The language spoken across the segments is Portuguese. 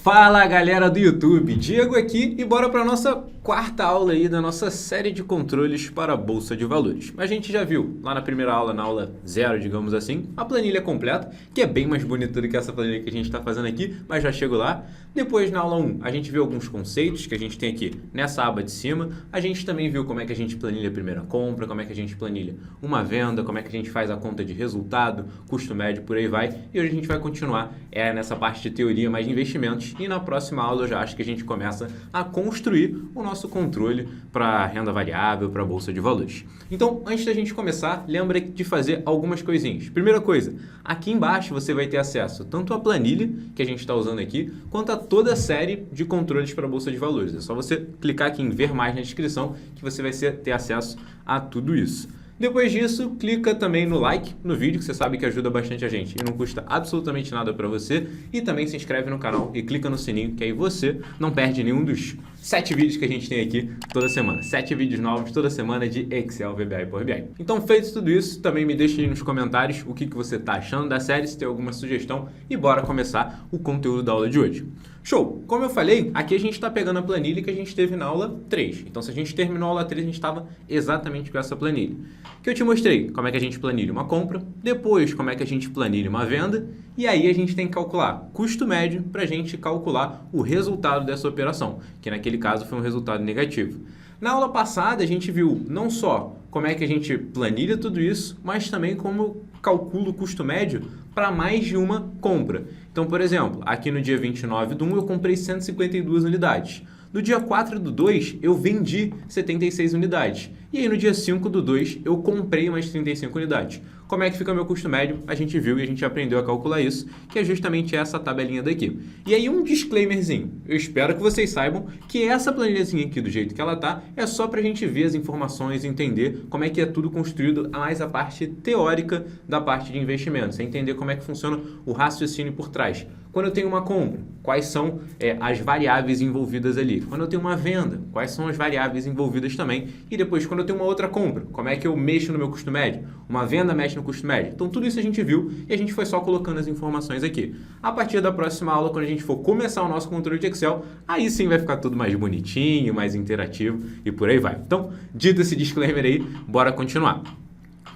Fala galera do YouTube, Diego aqui e bora para nossa quarta aula aí da nossa série de controles para a Bolsa de Valores. A gente já viu lá na primeira aula, na aula 0, digamos assim, a planilha completa, que é bem mais bonita do que essa planilha que a gente está fazendo aqui, mas já chego lá. Depois na aula 1 a gente viu alguns conceitos que a gente tem aqui nessa aba de cima. A gente também viu como é que a gente planilha a primeira compra, como é que a gente planilha uma venda, como é que a gente faz a conta de resultado, custo médio, por aí vai. E hoje a gente vai continuar nessa parte de teoria mais de investimentos. E na próxima aula eu já acho que a gente começa a construir o nosso controle para renda variável, para a Bolsa de Valores. Então, antes da gente começar, lembra de fazer algumas coisinhas. Primeira coisa, aqui embaixo você vai ter acesso tanto à planilha que a gente está usando aqui, quanto a toda a série de controles para a Bolsa de Valores. É só você clicar aqui em ver mais na descrição que você vai ter acesso a tudo isso. Depois disso, clica também no like no vídeo, que você sabe que ajuda bastante a gente e não custa absolutamente nada para você. E também se inscreve no canal e clica no sininho, que aí você não perde nenhum dos 7 vídeos que a gente tem aqui toda semana. 7 vídeos novos toda semana de Excel, VBA e Power BI. Então, feito tudo isso, também me deixe aí nos comentários o que você está achando da série, se tem alguma sugestão e bora começar o conteúdo da aula de hoje. Show! Como eu falei, aqui a gente está pegando a planilha que a gente teve na aula 3. Então, se a gente terminou a aula 3, a gente estava exatamente com essa planilha. Que eu te mostrei como é que a gente planilha uma compra, depois como é que a gente planilha uma venda, e aí a gente tem que calcular custo médio para a gente calcular o resultado dessa operação, que naquele caso foi um resultado negativo. Na aula passada, a gente viu não só como é que a gente planilha tudo isso, mas também como calcula o custo médio para mais de uma compra. Então, por exemplo, aqui no dia 29/1 eu comprei 152 unidades. No dia 4/2 eu vendi 76 unidades. E aí no dia 5/2 eu comprei mais 35 unidades. Como é que fica meu custo médio? A gente viu e a gente aprendeu a calcular isso, que é justamente essa tabelinha daqui. E aí um disclaimerzinho. Eu espero que vocês saibam que essa planilhazinha aqui, do jeito que ela tá, é só para a gente ver as informações e entender como é que é tudo construído, mais a parte teórica da parte de investimentos. Você entender como é que funciona o raciocínio por trás. Quando eu tenho uma compra, quais são as variáveis envolvidas ali? Quando eu tenho uma venda, quais são as variáveis envolvidas também? E depois, quando eu tenho uma outra compra, como é que eu mexo no meu custo médio? Uma venda mexe no custo médio? Então, tudo isso a gente viu e a gente foi só colocando as informações aqui. A partir da próxima aula, quando a gente for começar o nosso controle de Excel, aí sim vai ficar tudo mais bonitinho, mais interativo e por aí vai. Então, dito esse disclaimer aí, bora continuar.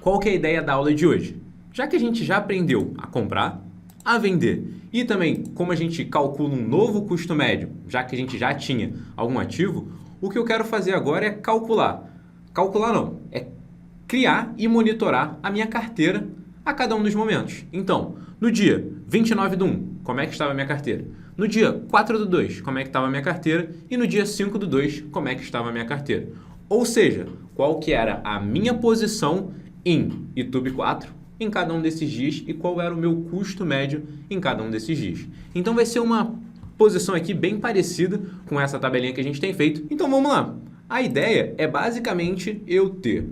Qual que é a ideia da aula de hoje? Já que a gente já aprendeu a comprar, a vender e também como a gente calcula um novo custo médio, já que a gente já tinha algum ativo, o que eu quero fazer agora é calcular. Calcular não, é criar e monitorar a minha carteira a cada um dos momentos. Então, no dia 29/1, como é que estava a minha carteira? No dia 4/2, como é que estava a minha carteira? E no dia 5/2, como é que estava a minha carteira? Ou seja, qual que era a minha posição em YouTube 4 em cada um desses dias e qual era o meu custo médio em cada um desses dias. Então vai ser uma posição aqui bem parecida com essa tabelinha que a gente tem feito. Então vamos lá. A ideia é basicamente eu ter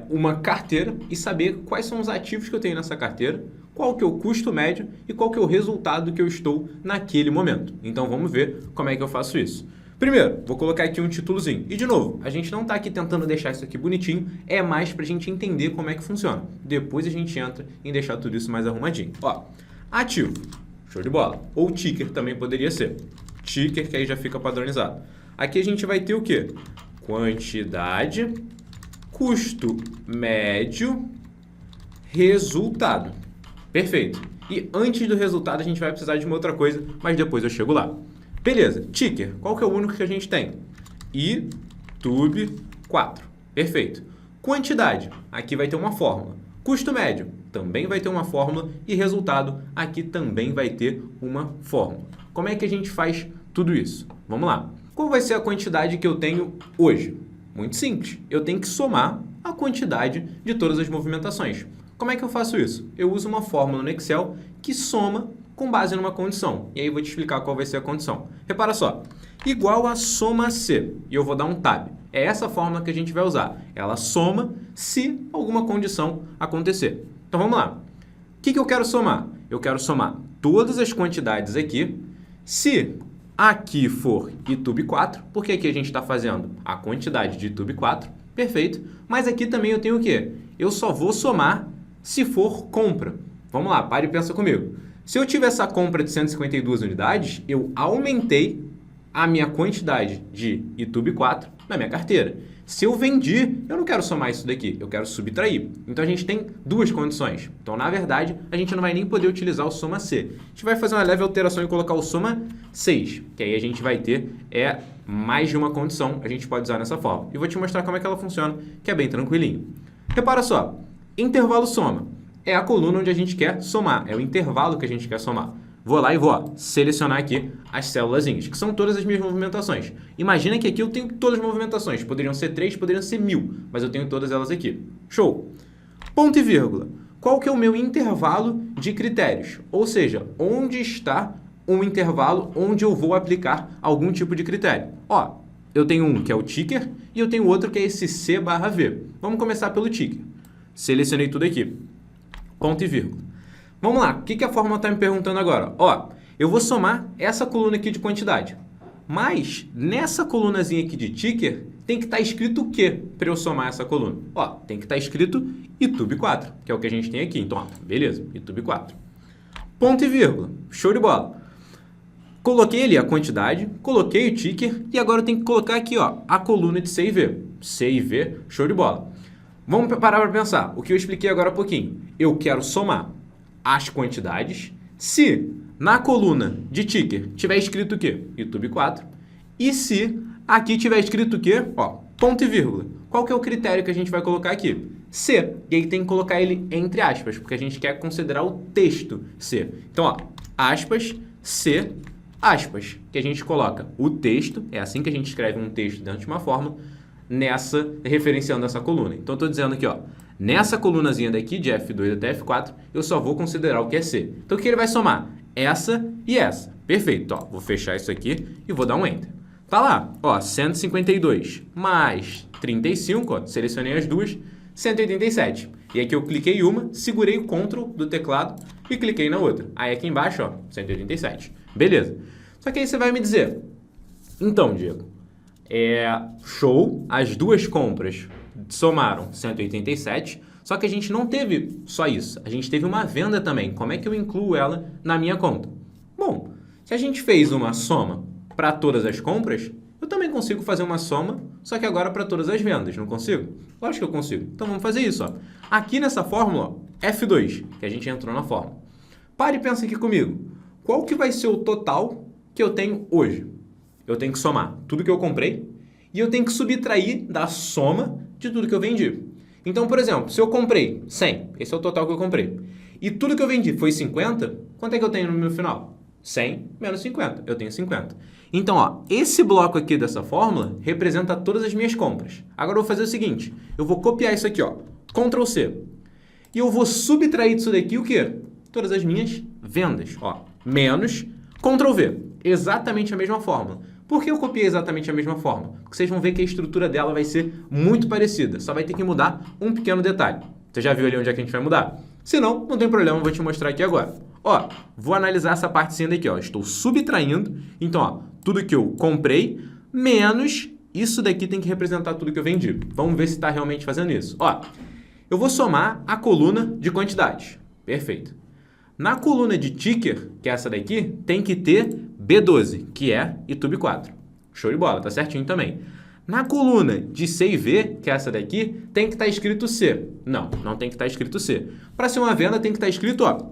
uma carteira e saber quais são os ativos que eu tenho nessa carteira, qual que é o custo médio e qual que é o resultado que eu estou naquele momento. Então vamos ver como é que eu faço isso. Primeiro, vou colocar aqui um títulozinho. E de novo, a gente não está aqui tentando deixar isso aqui bonitinho, é mais para a gente entender como é que funciona. Depois a gente entra em deixar tudo isso mais arrumadinho. Ó, ativo, show de bola. Ou ticker também poderia ser. Ticker, que aí já fica padronizado. Aqui a gente vai ter o quê? Quantidade, custo médio, resultado. Perfeito. E antes do resultado a gente vai precisar de uma outra coisa, mas depois eu chego lá. Beleza, ticker, qual que é o único que a gente tem? YouTube 4, perfeito. Quantidade, aqui vai ter uma fórmula. Custo médio, também vai ter uma fórmula. E resultado, aqui também vai ter uma fórmula. Como é que a gente faz tudo isso? Vamos lá. Qual vai ser a quantidade que eu tenho hoje? Muito simples, eu tenho que somar a quantidade de todas as movimentações. Como é que eu faço isso? Eu uso uma fórmula no Excel que soma com base numa condição. E aí eu vou te explicar qual vai ser a condição. Repara só, igual a soma C, e eu vou dar um tab. É essa fórmula que a gente vai usar. Ela soma se alguma condição acontecer. Então vamos lá. O que eu quero somar? Eu quero somar todas as quantidades aqui. Se aqui for YouTube 4, porque aqui a gente está fazendo a quantidade de YouTube 4, perfeito. Mas aqui também eu tenho o quê? Eu só vou somar se for compra. Vamos lá, pare e pensa comigo. Se eu tive essa compra de 152 unidades, eu aumentei a minha quantidade de YouTube 4 na minha carteira. Se eu vendi, eu não quero somar isso daqui, eu quero subtrair. Então a gente tem duas condições. Então, na verdade, a gente não vai nem poder utilizar o soma C. A gente vai fazer uma leve alteração e colocar o soma 6, que aí a gente vai ter mais de uma condição, a gente pode usar nessa forma. E vou te mostrar como é que ela funciona, que é bem tranquilinho. Repara só, intervalo soma é a coluna onde a gente quer somar, é o intervalo que a gente quer somar. Vou lá e vou selecionar aqui as célulazinhas, que são todas as minhas movimentações. Imagina que aqui eu tenho todas as movimentações. Poderiam ser 3, poderiam ser 1000, mas eu tenho todas elas aqui. Show! Ponto e vírgula. Qual que é o meu intervalo de critérios? Ou seja, onde está um intervalo onde eu vou aplicar algum tipo de critério? Ó, eu tenho um que é o ticker e eu tenho outro que é esse C/V. Vamos começar pelo ticker. Selecionei tudo aqui. Ponto e vírgula. Vamos lá, o que a fórmula está me perguntando agora? Ó, eu vou somar essa coluna aqui de quantidade, mas nessa colunazinha aqui de ticker tem que estar escrito o quê para eu somar essa coluna? Ó, tem que estar escrito YouTube 4, que é o que a gente tem aqui. Então, ó, beleza, YouTube 4. Ponto e vírgula, show de bola. Coloquei ali a quantidade, coloquei o ticker e agora eu tenho que colocar aqui, ó, a coluna de C e V. C e V, show de bola. Vamos parar para pensar, o que eu expliquei agora há pouquinho. Eu quero somar as quantidades, se na coluna de ticker tiver escrito o quê? YouTube 4. E se aqui tiver escrito o quê? Ó, ponto e vírgula. Qual que é o critério que a gente vai colocar aqui? C. E aí tem que colocar ele entre aspas, porque a gente quer considerar o texto C. Então, ó, aspas, C, aspas, que a gente coloca o texto, é assim que a gente escreve um texto dentro de uma fórmula, referenciando essa coluna. Então, eu estou dizendo aqui, ó, nessa colunazinha daqui, de F2 até F4, eu só vou considerar o que é C. Então, o que ele vai somar? Essa e essa. Perfeito. Ó, vou fechar isso aqui e vou dar um Enter. Tá lá, ó, 152 mais 35, ó, selecionei as duas, 187. E aqui eu cliquei uma, segurei o Ctrl do teclado e cliquei na outra. Aí aqui embaixo, ó, 187. Beleza. Só que aí você vai me dizer, então, Diego, show, as duas compras somaram 187, só que a gente não teve só isso, a gente teve uma venda também. Como é que eu incluo ela na minha conta? Bom, se a gente fez uma soma para todas as compras, eu também consigo fazer uma soma, só que agora para todas as vendas, não consigo? Lógico que eu consigo. Então vamos fazer isso, ó. Aqui nessa fórmula, ó, F2, que a gente entrou na fórmula. Pare e pensa aqui comigo. Qual que vai ser o total que eu tenho hoje? Eu tenho que somar tudo que eu comprei e eu tenho que subtrair da soma de tudo que eu vendi. Então, por exemplo, se eu comprei 100, esse é o total que eu comprei, e tudo que eu vendi foi 50, quanto é que eu tenho no meu final? 100 menos 50, eu tenho 50. Então, ó, esse bloco aqui dessa fórmula representa todas as minhas compras. Agora eu vou fazer o seguinte, eu vou copiar isso aqui, ó, Ctrl C, e eu vou subtrair disso daqui o quê? Todas as minhas vendas, ó, menos Ctrl V, exatamente a mesma fórmula. Por que eu copiei exatamente a mesma fórmula? Porque vocês vão ver que a estrutura dela vai ser muito parecida, só vai ter que mudar um pequeno detalhe. Você já viu ali onde é que a gente vai mudar? Se não, não tem problema, eu vou te mostrar aqui agora. Ó, vou analisar essa partezinha daqui, ó. Estou subtraindo, então, ó, tudo que eu comprei, menos isso daqui tem que representar tudo que eu vendi. Vamos ver se está realmente fazendo isso. Ó, eu vou somar a coluna de quantidades. Perfeito. Na coluna de ticker, que é essa daqui, tem que ter B12, que é YouTube 4. Show de bola, tá certinho também. Na coluna de C e V, que é essa daqui, tem que estar escrito C. Não, não tem que estar escrito C. Para ser uma venda, tem que estar escrito, ó,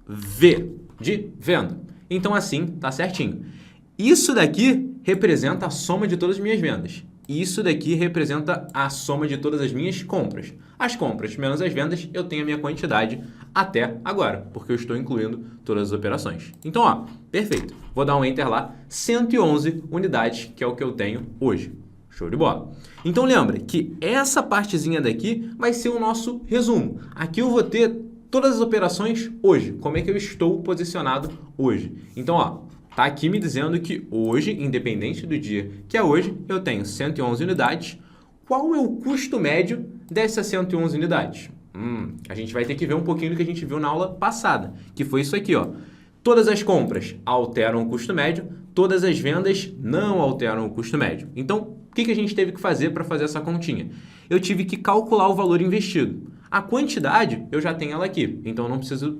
V, de venda. Então, assim, tá certinho. Isso daqui representa a soma de todas as minhas vendas. Isso daqui representa a soma de todas as minhas compras. As compras menos as vendas, eu tenho a minha quantidade até agora, porque eu estou incluindo todas as operações. Então, ó, perfeito. Vou dar um Enter lá, 111 unidades, que é o que eu tenho hoje. Show de bola. Então, lembra que essa partezinha daqui vai ser o nosso resumo. Aqui eu vou ter todas as operações hoje, como é que eu estou posicionado hoje. Então, ó, tá aqui me dizendo que hoje, independente do dia que é hoje, eu tenho 111 unidades. Qual é o custo médio dessas 111 unidades? A gente vai ter que ver um pouquinho do que a gente viu na aula passada, que foi isso aqui, ó. Todas as compras alteram o custo médio, todas as vendas não alteram o custo médio. Então, o que a gente teve que fazer para fazer essa continha? Eu tive que calcular o valor investido. A quantidade, eu já tenho ela aqui, então eu não preciso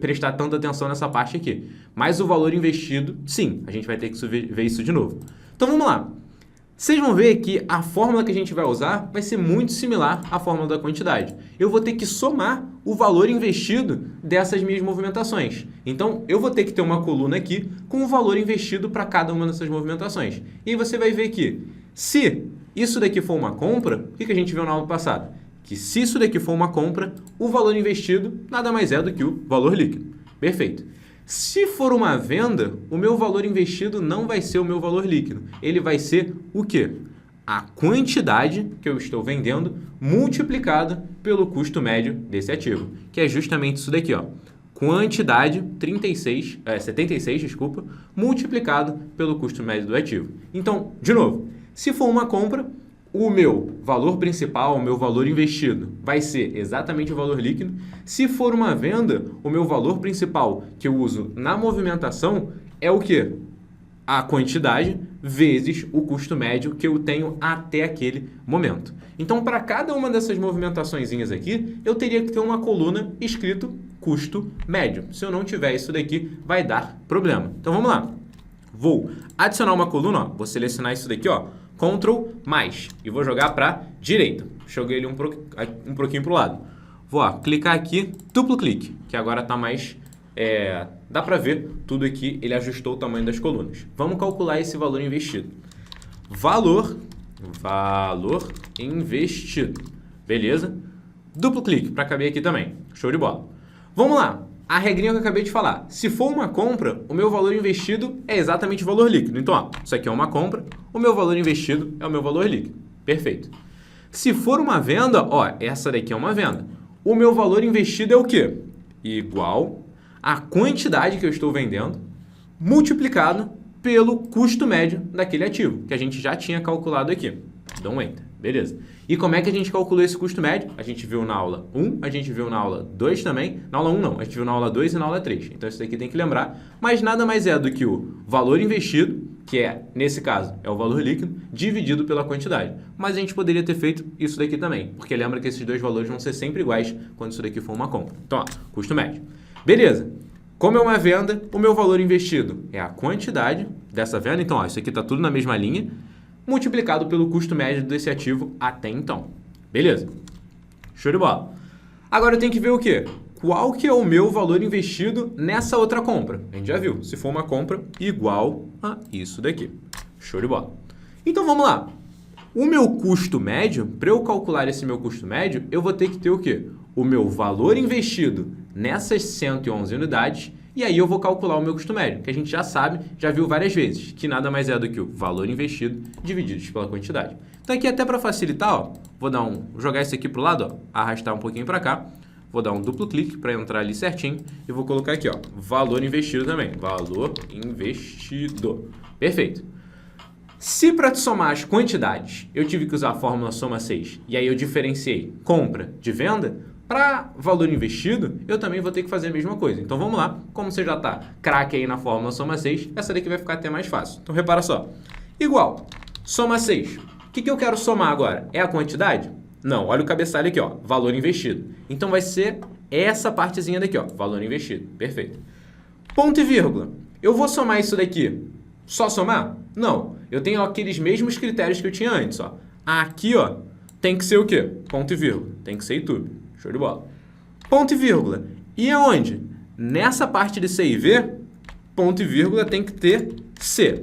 prestar tanta atenção nessa parte aqui. Mas o valor investido, sim, a gente vai ter que ver isso de novo. Então vamos lá. Vocês vão ver que a fórmula que a gente vai usar vai ser muito similar à fórmula da quantidade. Eu vou ter que somar o valor investido dessas minhas movimentações. Então, eu vou ter que ter uma coluna aqui com o valor investido para cada uma dessas movimentações. E aí você vai ver que, se isso daqui for uma compra, o que a gente viu na aula passada? Que se isso daqui for uma compra, o valor investido nada mais é do que o valor líquido. Perfeito. Se for uma venda, o meu valor investido não vai ser o meu valor líquido. Ele vai ser o quê? A quantidade que eu estou vendendo multiplicada pelo custo médio desse ativo, que é justamente isso daqui, ó. Quantidade 76, desculpa, multiplicado pelo custo médio do ativo. Então, de novo, se for uma compra, o meu valor principal, o meu valor investido, vai ser exatamente o valor líquido. Se for uma venda, o meu valor principal que eu uso na movimentação é o quê? A quantidade vezes o custo médio que eu tenho até aquele momento. Então, para cada uma dessas movimentaçõezinhas aqui, eu teria que ter uma coluna escrito custo médio. Se eu não tiver isso daqui, vai dar problema. Então, vamos lá. Vou adicionar uma coluna, ó. Vou selecionar isso daqui, ó. Ctrl mais e vou jogar para direita. Joguei ele um pouquinho para o lado. Vou clicar aqui, duplo clique, que agora está mais... dá para ver tudo aqui, ele ajustou o tamanho das colunas. Vamos calcular esse valor investido. Valor investido. Beleza? Duplo clique para caber aqui também. Show de bola. Vamos lá. A regrinha que eu acabei de falar. Se for uma compra, o meu valor investido é exatamente o valor líquido. Então, ó, isso aqui é uma compra, o meu valor investido é o meu valor líquido. Perfeito. Se for uma venda, ó, essa daqui é uma venda. O meu valor investido é o quê? Igual a quantidade que eu estou vendendo multiplicado pelo custo médio daquele ativo, que a gente já tinha calculado aqui. Dá um Enter. Beleza. E como é que a gente calculou esse custo médio? A gente viu na aula 1, a gente viu na aula 2 também. Na aula 1 não, a gente viu na aula 2 e na aula 3. Então isso daqui tem que lembrar. Mas nada mais é do que o valor investido, que nesse caso, é o valor líquido, dividido pela quantidade. Mas a gente poderia ter feito isso daqui também, porque lembra que esses dois valores vão ser sempre iguais quando isso daqui for uma compra. Então, ó, custo médio. Beleza. Como é uma venda, o meu valor investido é a quantidade dessa venda. Então, ó, isso aqui está tudo na mesma linha, multiplicado pelo custo médio desse ativo até então. Beleza? Show de bola. Agora eu tenho que ver o quê? Qual que é o meu valor investido nessa outra compra? A gente já viu. Se for uma compra, igual a isso daqui. Show de bola. Então vamos lá. O meu custo médio, para eu calcular esse meu custo médio, eu vou ter que ter o quê? O meu valor investido nessas 111 unidades, e aí eu vou calcular o meu custo médio, que a gente já sabe, já viu várias vezes, que nada mais é do que o valor investido dividido pela quantidade. Então aqui até para facilitar, ó, vou jogar isso aqui para o lado, ó, arrastar um pouquinho para cá, vou dar um duplo clique para entrar ali certinho e vou colocar aqui, ó, valor investido também, valor investido. Perfeito. Se para somar as quantidades eu tive que usar a fórmula soma 6 e aí eu diferenciei compra de venda, para valor investido, eu também vou ter que fazer a mesma coisa. Então vamos lá, como você já está craque aí na fórmula soma 6, essa daqui vai ficar até mais fácil. Então repara só, igual, soma 6. O que eu quero somar agora? É a quantidade? Não, olha o cabeçalho aqui, ó, valor investido. Então vai ser essa partezinha daqui, ó, valor investido. Perfeito. Ponto e vírgula. Eu vou somar isso daqui, só somar? Não, eu tenho aqueles mesmos critérios que eu tinha antes, ó. Aqui, ó, tem que ser o quê? Ponto e vírgula. Tem que ser YouTube. Show de bola. Ponto e vírgula. E aonde? Nessa parte de C e V, ponto e vírgula tem que ter C.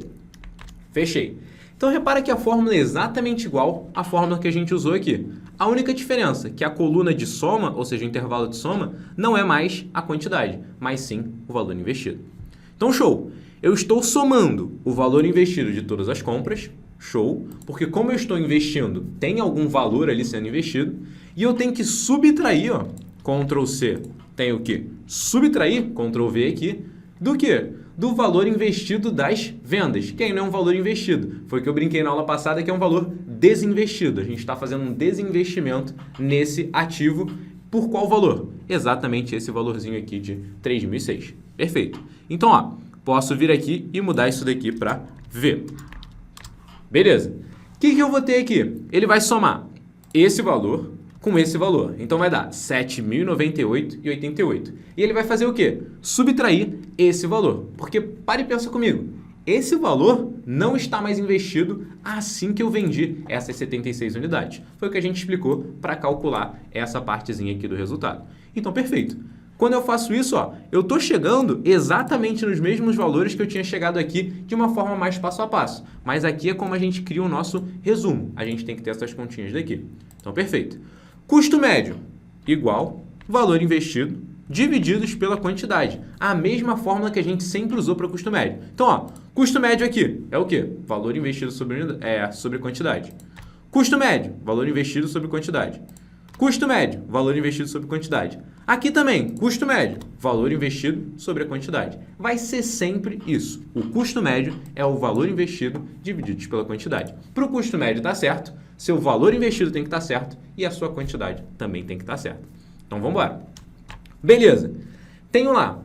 Fechei. Então, repara que a fórmula é exatamente igual à fórmula que a gente usou aqui. A única diferença é que a coluna de soma, ou seja, o intervalo de soma, não é mais a quantidade, mas sim o valor investido. Então, show. Eu estou somando o valor investido de todas as compras, show, porque como eu estou investindo, tem algum valor ali sendo investido, e eu tenho que subtrair, ó, Ctrl C, tenho que subtrair, Ctrl V aqui, do quê? Do valor investido das vendas, que aí não é um valor investido. Foi o que eu brinquei na aula passada, que é um valor desinvestido. A gente está fazendo um desinvestimento nesse ativo. Por qual valor? Exatamente esse valorzinho aqui de 3.006. Perfeito. Então, ó, posso vir aqui e mudar isso daqui para V. Beleza. O que eu vou ter aqui? Ele vai somar esse valor com esse valor. Então vai dar 7.098,88. E ele vai fazer o quê? Subtrair esse valor. Porque, para e pensa comigo, esse valor não está mais investido assim que eu vendi essas 76 unidades. Foi o que a gente explicou para calcular essa partezinha aqui do resultado. Então, perfeito. Quando eu faço isso, ó, eu estou chegando exatamente nos mesmos valores que eu tinha chegado aqui de uma forma mais passo a passo. Mas aqui é como a gente cria o nosso resumo. A gente tem que ter essas continhas daqui. Então, perfeito. Custo médio igual valor investido divididos pela quantidade. A mesma fórmula que a gente sempre usou para o custo médio. Então, ó, custo médio aqui é o quê? Valor investido sobre quantidade. Custo médio, valor investido sobre quantidade. Custo médio, valor investido sobre quantidade. Aqui também, custo médio, valor investido sobre a quantidade. Vai ser sempre isso. O custo médio é o valor investido dividido pela quantidade. Para o custo médio estar certo, seu valor investido tem que estar certo e a sua quantidade também tem que estar certa. Então, vamos embora. Beleza. Tenho lá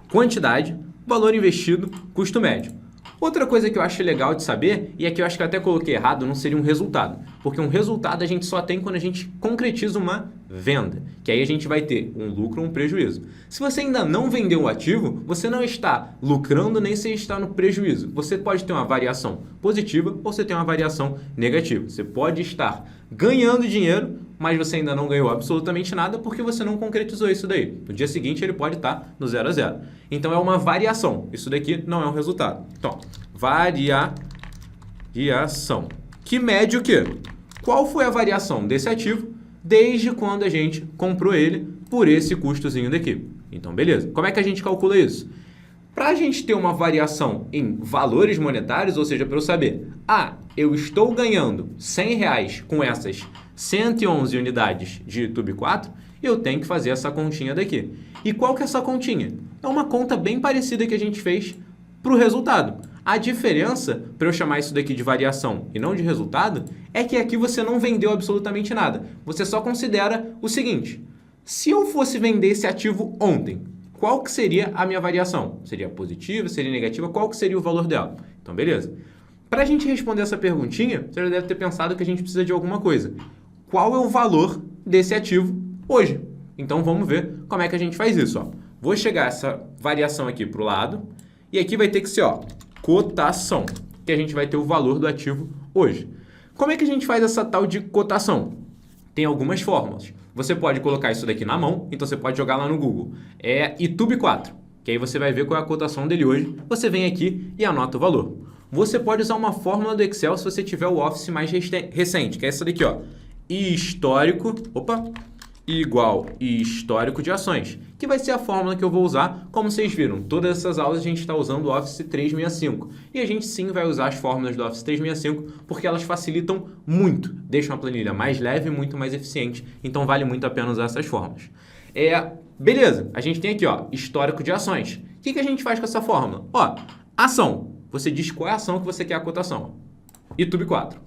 quantidade, valor investido, custo médio. Outra coisa que eu acho legal de saber, e aqui eu acho que eu até coloquei errado, não seria um resultado. Porque um resultado a gente só tem quando a gente concretiza uma venda. Que aí a gente vai ter um lucro ou um prejuízo. Se você ainda não vendeu o ativo, você não está lucrando nem se está no prejuízo. Você pode ter uma variação positiva ou você tem uma variação negativa. Você pode estar ganhando dinheiro, mas você ainda não ganhou absolutamente nada porque você não concretizou isso daí. No dia seguinte ele pode estar no 0 a 0. Então é uma variação. Isso daqui não é um resultado. Então, variação. Que mede o quê? Qual foi a variação desse ativo desde quando a gente comprou ele por esse custozinho daqui? Então, beleza. Como é que a gente calcula isso? Para a gente ter uma variação em valores monetários, ou seja, para eu saber, eu estou ganhando R$100 com essas 111 unidades de YouTube 4, eu tenho que fazer essa continha daqui. E qual que é essa continha? É uma conta bem parecida que a gente fez para o resultado. A diferença, para eu chamar isso daqui de variação e não de resultado, é que aqui você não vendeu absolutamente nada. Você só considera o seguinte: se eu fosse vender esse ativo ontem, qual que seria a minha variação? Seria positiva, seria negativa? Qual que seria o valor dela? Então, beleza. Para a gente responder essa perguntinha, você já deve ter pensado que a gente precisa de alguma coisa. Qual é o valor desse ativo hoje? Então, vamos ver como é que a gente faz isso. Ó. Vou chegar essa variação aqui para o lado e aqui vai ter que ser cotação, que a gente vai ter o valor do ativo hoje. Como é que a gente faz essa tal de cotação? Tem algumas fórmulas. Você pode colocar isso daqui na mão, então você pode jogar lá no Google. É YouTube 4, que aí você vai ver qual é a cotação dele hoje. Você vem aqui e anota o valor. Você pode usar uma fórmula do Excel se você tiver o Office mais recente, que é essa daqui, ó. Histórico, igual histórico de ações, que vai ser a fórmula que eu vou usar. Como vocês viram, todas essas aulas a gente está usando o Office 365 e a gente sim vai usar as fórmulas do Office 365 porque elas facilitam muito, deixam a planilha mais leve e muito mais eficiente, então vale muito a pena usar essas fórmulas. Beleza, a gente tem aqui histórico de ações. O que a gente faz com essa fórmula? Ação, você diz qual é a ação que você quer a cotação. YouTube 4.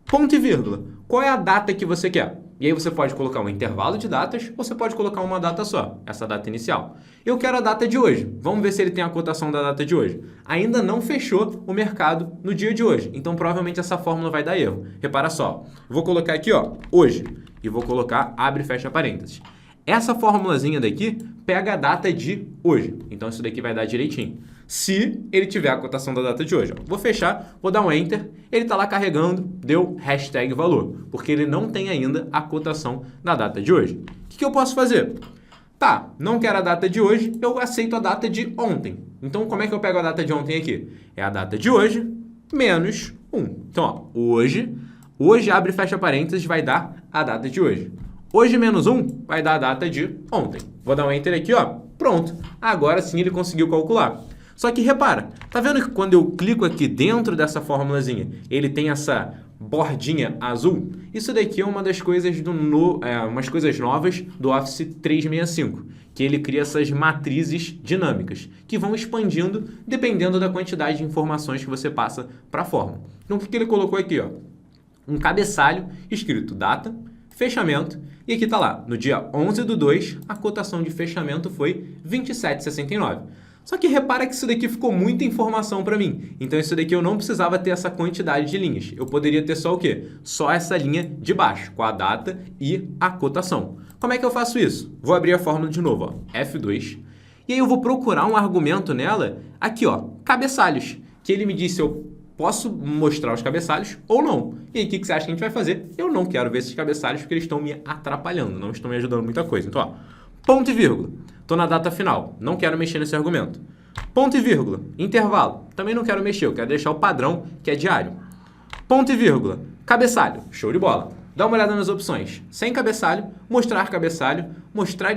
Ponto e vírgula, qual é a data que você quer? E aí você pode colocar um intervalo de datas ou você pode colocar uma data só, essa data inicial. Eu quero a data de hoje. Vamos ver se ele tem a cotação da data de hoje. Ainda não fechou o mercado no dia de hoje, então provavelmente essa fórmula vai dar erro. Repara só, eu vou colocar aqui hoje e vou colocar abre e fecha parênteses. Essa formulazinha daqui pega a data de hoje, então isso daqui vai dar direitinho. Se ele tiver a cotação da data de hoje. Vou fechar, vou dar um Enter, ele está lá carregando, deu hashtag valor, porque ele não tem ainda a cotação da data de hoje. O que eu posso fazer? Não quero a data de hoje, eu aceito a data de ontem. Então, como é que eu pego a data de ontem aqui? É a data de hoje menos 1. Então, hoje abre e fecha parênteses, vai dar a data de hoje. Hoje menos 1 vai dar a data de ontem. Vou dar um Enter aqui, pronto. Agora sim ele conseguiu calcular. Só que repara, tá vendo que quando eu clico aqui dentro dessa formulazinha, ele tem essa bordinha azul? Isso daqui é uma das coisas umas coisas novas do Office 365, que ele cria essas matrizes dinâmicas, que vão expandindo dependendo da quantidade de informações que você passa para a fórmula. Então o que ele colocou aqui? Um cabeçalho escrito data, fechamento, e aqui está lá, no dia 11/2, a cotação de fechamento foi 27,69. Só que repara que isso daqui ficou muita informação para mim. Então isso daqui eu não precisava ter essa quantidade de linhas. Eu poderia ter só o quê? Só essa linha de baixo, com a data e a cotação. Como é que eu faço isso? Vou abrir a fórmula de novo, ó, F2. E aí eu vou procurar um argumento nela, aqui, ó, cabeçalhos. Que ele me disse se eu posso mostrar os cabeçalhos ou não. E aí o que você acha que a gente vai fazer? Eu não quero ver esses cabeçalhos porque eles estão me atrapalhando, não estão me ajudando muita coisa. Então, ó, ponto e vírgula. Estou na data final, não quero mexer nesse argumento. Ponto e vírgula, intervalo, também não quero mexer, eu quero deixar o padrão, que é diário. Ponto e vírgula, cabeçalho, show de bola. Dá uma olhada nas opções. Sem cabeçalho, mostrar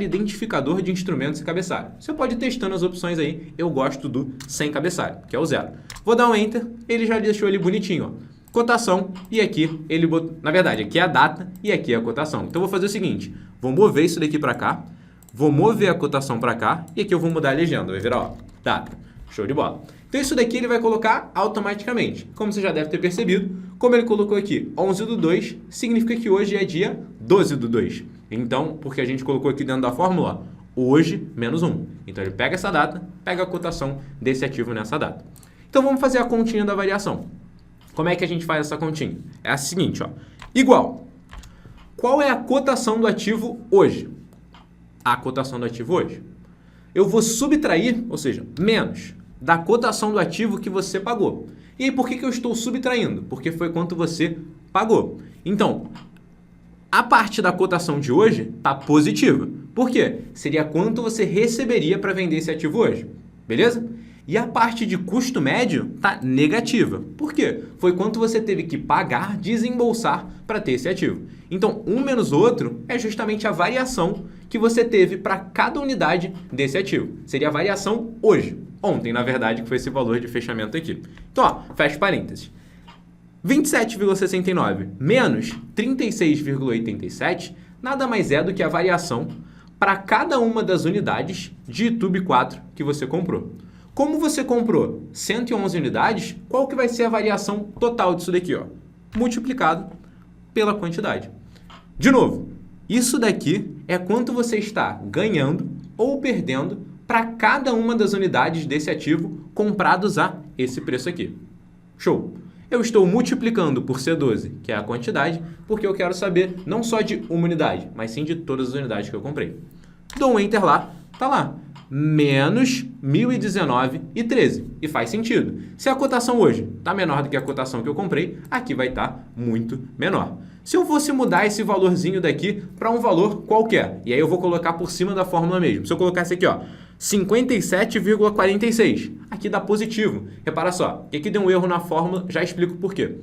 identificador de instrumentos e cabeçalho. Você pode ir testando as opções aí, eu gosto do sem cabeçalho, que é o 0. Vou dar um Enter, ele já deixou ele bonitinho, ó. Cotação, e aqui ele botou, na verdade, aqui é a data e aqui é a cotação. Então eu vou fazer o seguinte, vou mover isso daqui para cá, vou mover a cotação para cá e aqui eu vou mudar a legenda. Vai virar, ó, data. Show de bola. Então isso daqui ele vai colocar automaticamente. Como você já deve ter percebido, como ele colocou aqui 11/2, significa que hoje é dia 12/2. Então, porque a gente colocou aqui dentro da fórmula, ó, hoje menos 1. Então ele pega essa data, pega a cotação desse ativo nessa data. Então vamos fazer a continha da variação. Como é que a gente faz essa continha? É a seguinte, ó. Igual. Qual é a cotação do ativo hoje? A cotação do ativo hoje. Eu vou subtrair, ou seja, menos, da cotação do ativo que você pagou. E aí, por que eu estou subtraindo? Porque foi quanto você pagou. Então, a parte da cotação de hoje está positiva. Por quê? Seria quanto você receberia para vender esse ativo hoje. Beleza? E a parte de custo médio está negativa. Por quê? Foi quanto você teve que pagar, desembolsar para ter esse ativo. Então, um menos o outro é justamente a variação que você teve para cada unidade desse ativo. Seria a variação hoje. Ontem, na verdade, que foi esse valor de fechamento aqui. Então, ó, fecha parênteses. 27,69 menos 36,87 nada mais é do que a variação para cada uma das unidades de YouTube 4 que você comprou. Como você comprou 111 unidades, qual que vai ser a variação total disso daqui, ó? Multiplicado pela quantidade. De novo, isso daqui é quanto você está ganhando ou perdendo para cada uma das unidades desse ativo comprados a esse preço aqui. Show! Eu estou multiplicando por C12, que é a quantidade, porque eu quero saber não só de uma unidade, mas sim de todas as unidades que eu comprei. Dou um Enter lá, tá lá. Menos 1.019,13. E faz sentido. Se a cotação hoje está menor do que a cotação que eu comprei, aqui vai estar muito menor. Se eu fosse mudar esse valorzinho daqui para um valor qualquer, e aí eu vou colocar por cima da fórmula mesmo. Se eu colocar esse aqui, ó, 57,46. Aqui dá positivo. Repara só, que aqui deu um erro na fórmula, já explico por quê.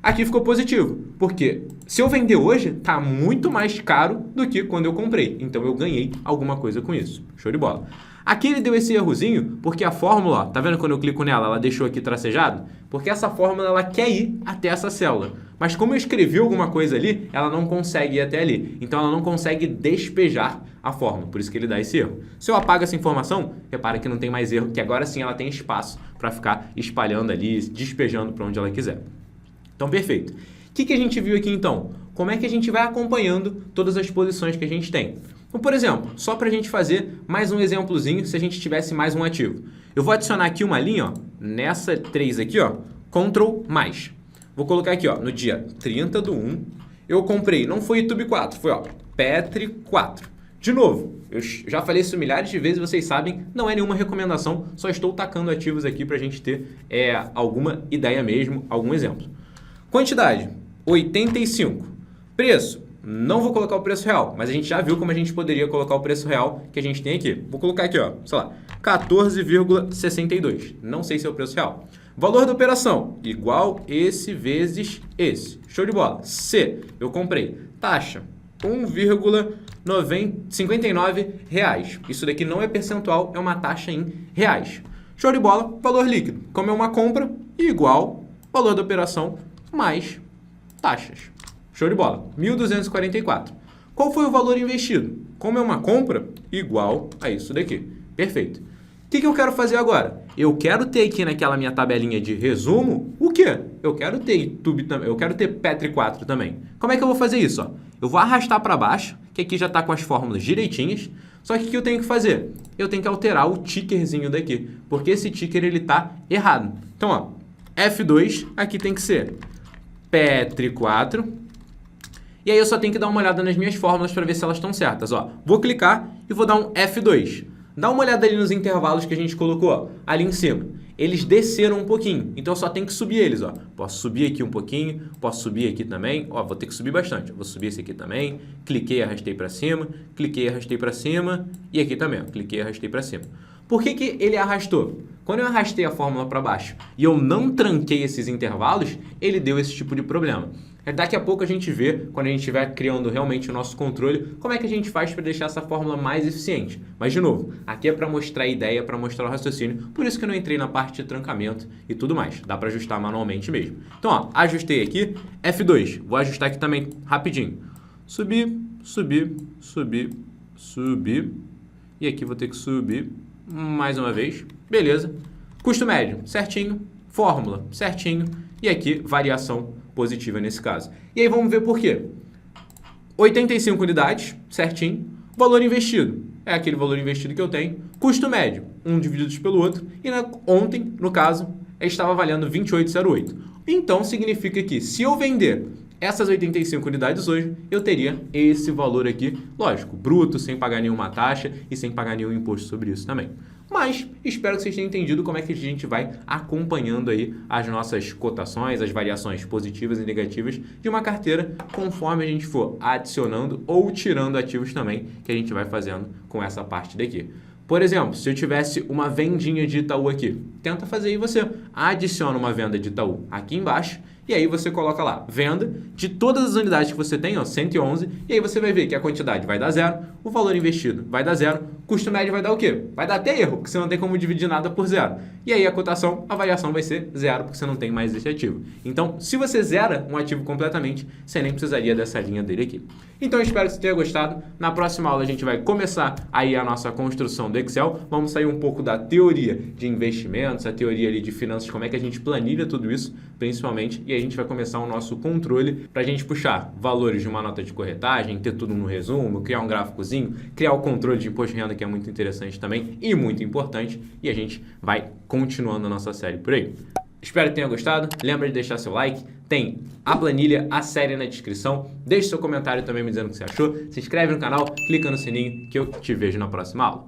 Aqui ficou positivo, porque se eu vender hoje, está muito mais caro do que quando eu comprei. Então eu ganhei alguma coisa com isso. Show de bola. Aqui ele deu esse errozinho porque a fórmula, ó, tá vendo quando eu clico nela, ela deixou aqui tracejado? Porque essa fórmula ela quer ir até essa célula. Mas como eu escrevi alguma coisa ali, ela não consegue ir até ali. Então ela não consegue despejar a fórmula, por isso que ele dá esse erro. Se eu apago essa informação, repara que não tem mais erro, que agora sim ela tem espaço para ficar espalhando ali, despejando para onde ela quiser. Então, perfeito. O que a gente viu aqui, então? Como é que a gente vai acompanhando todas as posições que a gente tem? Então, por exemplo, só para a gente fazer mais um exemplozinho, se a gente tivesse mais um ativo. Eu vou adicionar aqui uma linha, ó, nessa 3 aqui, ó, Ctrl+. Vou colocar aqui, ó, no dia 30/1, eu comprei, não foi YouTube 4, foi, ó, Petri 4. De novo, eu já falei isso milhares de vezes, vocês sabem, não é nenhuma recomendação, só estou tacando ativos aqui para a gente ter alguma ideia mesmo, algum exemplo. Quantidade, 85. Preço, não vou colocar o preço real, mas a gente já viu como a gente poderia colocar o preço real que a gente tem aqui. Vou colocar aqui, ó, sei lá, 14,62. Não sei se é o preço real. Valor da operação, igual esse vezes esse. Show de bola. C, eu comprei. Taxa, 1,59 reais. Isso daqui não é percentual, é uma taxa em reais. Show de bola. Valor líquido, como é uma compra, igual valor da operação mais taxas. Show de bola. 1.244. Qual foi o valor investido? Como é uma compra, igual a isso daqui. Perfeito. O que eu quero fazer agora? Eu quero ter aqui naquela minha tabelinha de resumo, o quê? Eu quero ter YouTube também, eu quero ter Petri 4 também. Como é que eu vou fazer isso? Ó? Eu vou arrastar para baixo, que aqui já está com as fórmulas direitinhas, só que o que eu tenho que fazer? eu tenho que alterar o tickerzinho daqui, porque esse ticker ele tá errado. Então, ó, F2 aqui tem que ser Petri4. E aí eu só tenho que dar uma olhada nas minhas fórmulas para ver se elas estão certas. Ó, vou clicar e vou dar um F2. Dá uma olhada ali nos intervalos que a gente colocou, ó, ali em cima. Eles desceram um pouquinho, então eu só tenho que subir eles, ó. Posso subir aqui um pouquinho, posso subir aqui também. Ó, vou ter que subir bastante. Vou subir esse aqui também. Cliquei, arrastei para cima. Cliquei, arrastei para cima. E aqui também, ó. Cliquei, arrastei para cima. Por que que ele arrastou? Quando eu arrastei a fórmula para baixo e eu não tranquei esses intervalos, ele deu esse tipo de problema. Daqui a pouco a gente vê, quando a gente estiver criando realmente o nosso controle, como é que a gente faz para deixar essa fórmula mais eficiente. Mas, de novo, aqui é para mostrar a ideia, para mostrar o raciocínio, por isso que eu não entrei na parte de trancamento e tudo mais. Dá para ajustar manualmente mesmo. Então, ó, ajustei aqui, F2. Vou ajustar aqui também rapidinho. Subir, subir, subir, subir. E aqui vou ter que subir mais uma vez. Beleza. Custo médio, certinho. Fórmula, certinho. E aqui, variação positiva nesse caso. E aí vamos ver por quê. 85 unidades, certinho. Valor investido, é aquele valor investido que eu tenho. Custo médio, um dividido pelo outro. E ontem, no caso, estava valendo 28,08. Então, significa que se eu vender essas 85 unidades hoje, eu teria esse valor aqui, lógico, bruto, sem pagar nenhuma taxa e sem pagar nenhum imposto sobre isso também. Mas espero que vocês tenham entendido como é que a gente vai acompanhando aí as nossas cotações, as variações positivas e negativas de uma carteira conforme a gente for adicionando ou tirando ativos também que a gente vai fazendo com essa parte daqui. Por exemplo, se eu tivesse uma vendinha de Itaú aqui, tenta fazer aí você. Adiciona uma venda de Itaú aqui embaixo e aí você coloca lá, venda de todas as unidades que você tem, ó, 111, e aí você vai ver que a quantidade vai dar zero, o valor investido vai dar zero, custo médio vai dar o quê? Vai dar até erro, porque você não tem como dividir nada por zero. E aí a cotação, a variação vai ser zero, porque você não tem mais esse ativo. Então, se você zera um ativo completamente, você nem precisaria dessa linha dele aqui. Então, eu espero que você tenha gostado. Na próxima aula, a gente vai começar aí a nossa construção do Excel. Vamos sair um pouco da teoria de investimentos, a teoria ali de finanças, como é que a gente planilha tudo isso, principalmente, e a gente vai começar o nosso controle para a gente puxar valores de uma nota de corretagem, ter tudo no resumo, criar um gráficozinho, criar o controle de imposto de renda, que é muito interessante também e muito importante, e a gente vai continuando a nossa série por aí. Espero que tenha gostado. Lembra de deixar seu like. Tem a planilha, a série na descrição. Deixe seu comentário também me dizendo o que você achou. Se inscreve no canal, clica no sininho que eu te vejo na próxima aula.